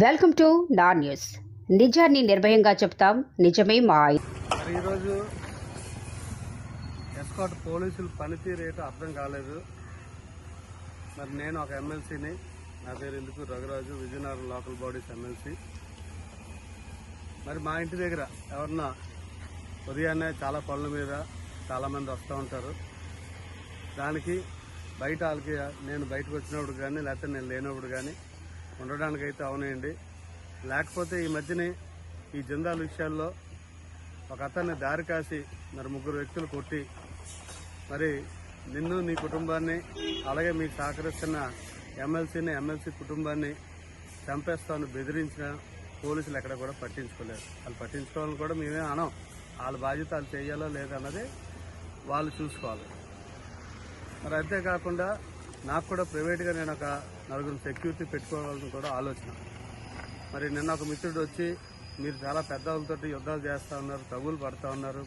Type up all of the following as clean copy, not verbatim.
Welcome to నా news. నిజాన్ని నిర్భయంగా చెప్తాం, నిజమే మా ఈరోజు ఎస్కాట్ పోలీసులు పనితీరు ఏంటో అర్థం కాలేదు. మరి నేను ఒక ఎమ్మెల్సీని, నా పేరు ఎందుకు Raghuraju, Vizianagaram local bodies MLC. మరి మా ఇంటి దగ్గర ఎవరన్నా ఉదయాన్నే చాలా పనుల మీద చాలామంది వస్తూ ఉంటారు. దానికి బయట వాళ్ళకి నేను బయటకు వచ్చినప్పుడు కానీ లేకపోతే నేను లేనప్పుడు కానీ ఉండడానికైతే అవునండి. లేకపోతే ఈ మధ్యనే ఈ జిందాల్ విషయాల్లో ఒక అతన్ని దారి కాసి మరి ముగ్గురు వ్యక్తులు కొట్టి మరి నిన్ను నీ కుటుంబాన్ని అలాగే మీకు సహకరిస్తున్న ఎమ్మెల్సీ కుటుంబాన్ని చంపేస్తామని బెదిరించిన పోలీసులు ఎక్కడ కూడా పట్టించుకోలేదు. వాళ్ళు పట్టించుకోవాలని కూడా మేమే అనం. వాళ్ళ బాధ్యత వాళ్ళు చేయాలో లేదన్నది వాళ్ళు చూసుకోవాలి. మరి అంతేకాకుండా నాకు కూడా ప్రైవేట్గా నేను ఒక నలుగురు సెక్యూరిటీ పెట్టుకోవాలని కూడా ఆలోచన. మరి నిన్న ఒక మిత్రుడు వచ్చి మీరు చాలా పెద్దవాళ్ళతో యుద్ధాలు చేస్తూ ఉన్నారు, తగులు పడుతూ ఉన్నారు,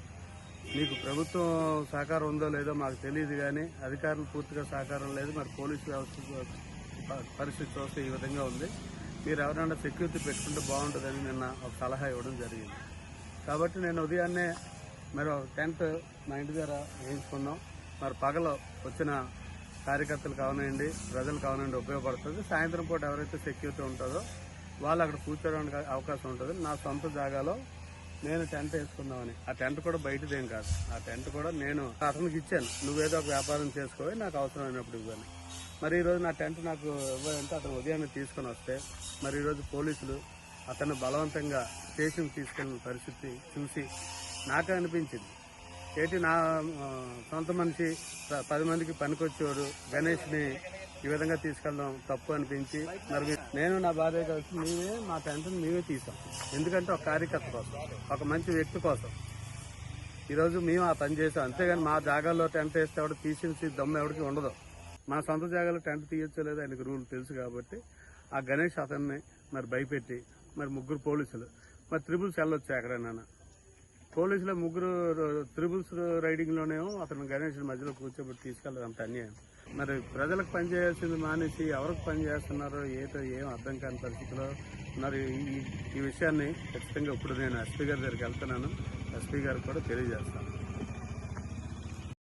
మీకు ప్రభుత్వం సహకారం ఉందో లేదో మాకు తెలియదు, కానీ అధికారులు పూర్తిగా సహకారం లేదు, మరి పోలీసు వ్యవస్థ పరిస్థితి చూస్తే ఈ విధంగా ఉంది, మీరు ఎవరైనా సెక్యూరిటీ పెట్టుకుంటే బాగుంటుందని నిన్న ఒక సలహా ఇవ్వడం జరిగింది. కాబట్టి నేను ఉదయాన్నే మరి ఒక టెంట్ మా ఇంటి దగ్గర వేయించుకున్నాం. మరి పగలు వచ్చిన కార్యకర్తలు కావనండి, ప్రజలు కావనండి ఉపయోగపడుతుంది. సాయంత్రం పూట ఎవరైతే సెక్యూరిటీ ఉంటుందో వాళ్ళు అక్కడ కూర్చోడానికి అవకాశం ఉంటుంది. నా సొంత జాగాలో నేను టెంట్ వేసుకుందామని. ఆ టెంట్ కూడా బయటదేం కాదు, ఆ టెంట్ కూడా నేను అతనికి ఇచ్చాను, నువ్వేదో ఒక వ్యాపారం చేసుకోవాలి, నాకు అవసరమైనప్పుడు ఇవ్వని. మరి ఈరోజు నా టెంట్ నాకు ఇవ్వాలంటే అతను ఉదయాన్నే తీసుకొని వస్తే మరి ఈరోజు పోలీసులు అతను బలవంతంగా స్టేషన్కి తీసుకెళ్ళిన పరిస్థితి చూసి నాకే అనిపించింది, ఏంటి నా సొంత మనిషి 10 మందికి పనికొచ్చేవాడు గణేష్ని ఈ విధంగా తీసుకెళ్దాం తప్పు అనిపించి మరి నేను నా భార్య కలిసి మేమే మా టెంట్ని మేమే తీసాం. ఎందుకంటే ఒక కార్యకర్త కోసం, ఒక మంచి వ్యక్తి కోసం ఈరోజు మేము ఆ పని చేసాం. అంతేగాని మా జాగాల్లో టెంట్ వేస్తే ఎవడు తీసేసి దమ్ము ఎవరికి ఉండదు. మా సొంత జాగాలో టెంట్ తీయొచ్చో లేదో ఆయనకు రూల్ తెలుసు. కాబట్టి ఆ గణేష్ అతన్ని మరి భయపెట్టి మరి ముగ్గురు పోలీసులు మరి త్రిబుల్స్ వెళ్ళొచ్చు ఎక్కడైనా పోలీసులు ముగ్గురు త్రిబుల్స్ రైడింగ్లోనేమో అతను గణేష్ మధ్యలో కూర్చోబెట్టి తీసుకెళ్ళదు. అంత అన్యాయం. మరి ప్రజలకు పనిచేయాల్సింది మానేసి ఎవరికి పని చేస్తున్నారో ఏం అర్థం కాని పరిస్థితిలో మరి ఈ విషయాన్ని ఖచ్చితంగా ఇప్పుడు నేను ఎస్పీ గారి దగ్గరికి వెళ్తున్నాను. ఎస్పీ గారికి కూడా తెలియజేస్తాను.